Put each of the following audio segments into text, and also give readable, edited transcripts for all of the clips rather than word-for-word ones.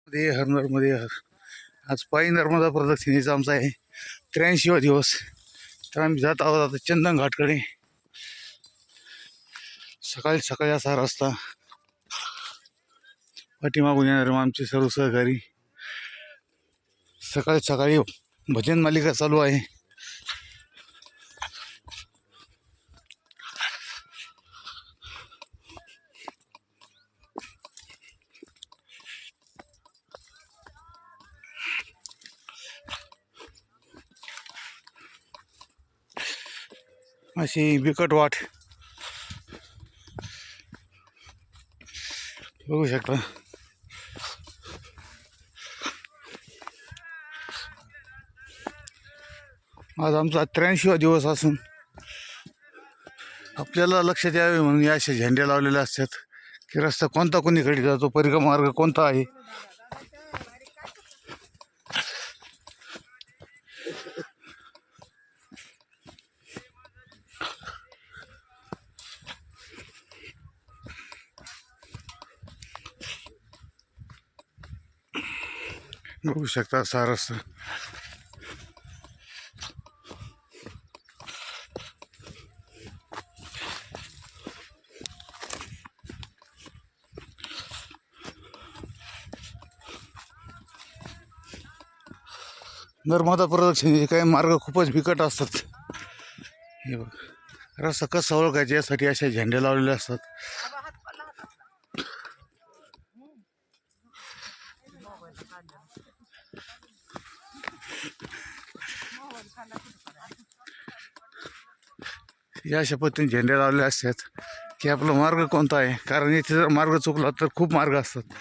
मध्ये हर नर्मदे हर. आज पायी नर्मदा प्रदक्षिणेचा आमचा आहे 83वा दिवस. तर आम्ही जात आहोत आता चंदन घाटकडे. सकाळी सकाळी असा रस्ता. पाठीमागून येणारे आमचे सर्व सहकारी. सकाळी सकाळी भजन मालिका चालू आहे. अशी बिकट वाट बघू शकता. आज आमचा 83वा दिवस असून आपल्याला लक्षात यावे म्हणून या अशा झेंड्या लावलेल्या असतात की रस्ता कोणता कोणीकडे जातो, परिक्रमा मार्ग कोणता आहे. बघू शकता असा रस्ता. नर्मदा प्रदक्षिणेचे काही मार्ग खूपच बिकट असतात. हे बघ रस्ता कसा ओळखायचा यासाठी अशा झेंडे लावलेले असतात. या अशा पद्धतीने झेंडे लावलेले असतात की आपला मार्ग कोणता आहे. कारण इथे जर मार्ग चुकला तर खूप मार्ग असतात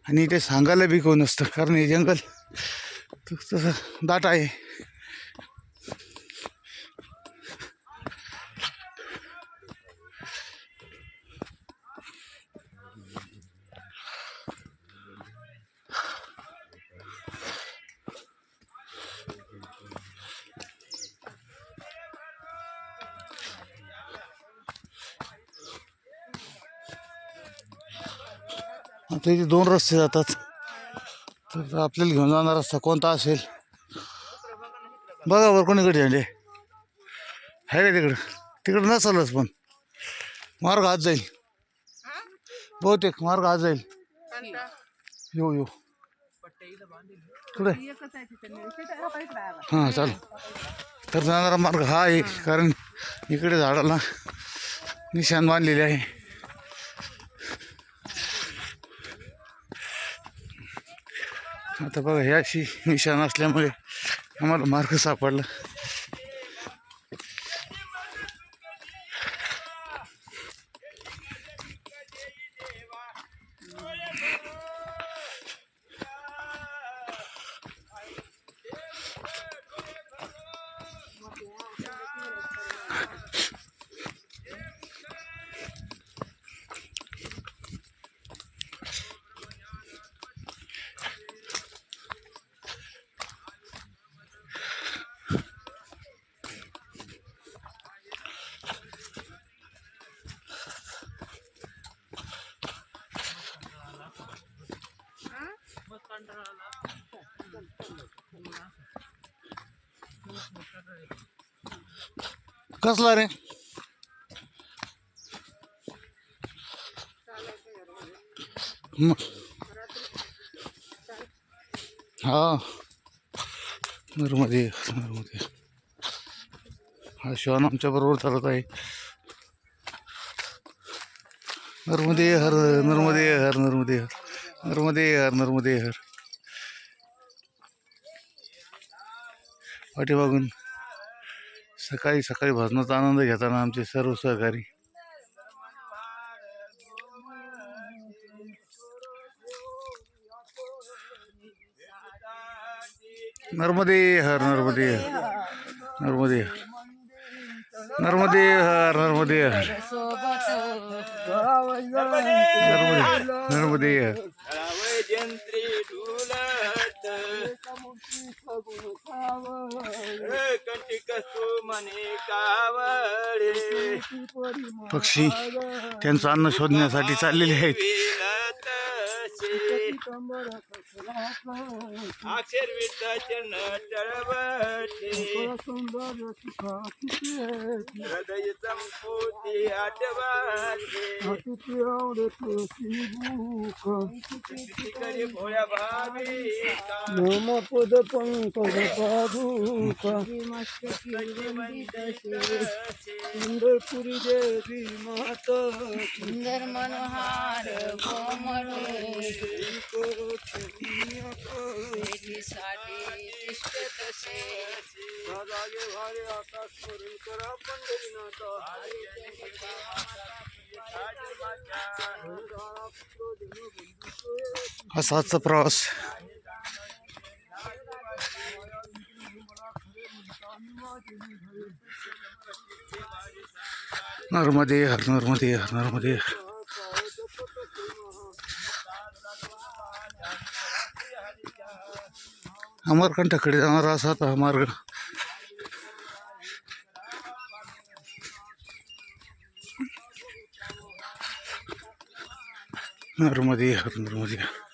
आणि इथे सांगायला बी कोण नसतं, कारण हे जंगल तसं दाट आहे. आता इथे 2 रस्ते जातात. तर आपल्याला घेऊन जाणार रस्ता कोणता असेल बघा बरं. कोणीकडे झेंडे आहे का तिकडं? तिकडं नसलच पण मार्ग आज जाईल, बहुतेक मार्ग आज जाईल. येऊ येऊ पुढे. हां चाल. तर जाणारा मार्ग हा आहे, कारण इकडे झाडाला निशाण बांधलेले आहे. आता बघा हे अशी निशाण असल्यामुळे आम्हाला मार्ग सापडला. कसला रे? हा नर्मदे नर्मदे. हा श्वान आमच्या बरोबर चालत आहे. नर्मदे हर नर्मदे हर नर्मदे हर नर्मदे हर नर्मदे हर. पाठीमागून सकाळी सकाळी भजनाचा आनंद घेताना आमचे सर्व सहकारी. नर्मदे हर नर्मदे हर नर्मदे हर नर्मदे हर नर्मदे हर नर्मदे हर. पक्षी त्यांचं अन्न शोधण्यासाठी चाललेले आहेत. तसे अक्षर विठ्ठल टळवटे हृदय संपुती आठवाटे करी भोळ्या भाविका नामपद पंकज पादुका पंढरपुरी देवी माता सुंदर मनोहार कोमटे साठी तिष्ठ तसे जागे भारे आता स्मरण करा पंढरीनाथा असा आजचा प्रवास. नर्मदे हर नर्मदे हर नर्मदे. अमरकंठाकडे जाणारा असा हा मार्ग. नर्मदे हर नर्मदे.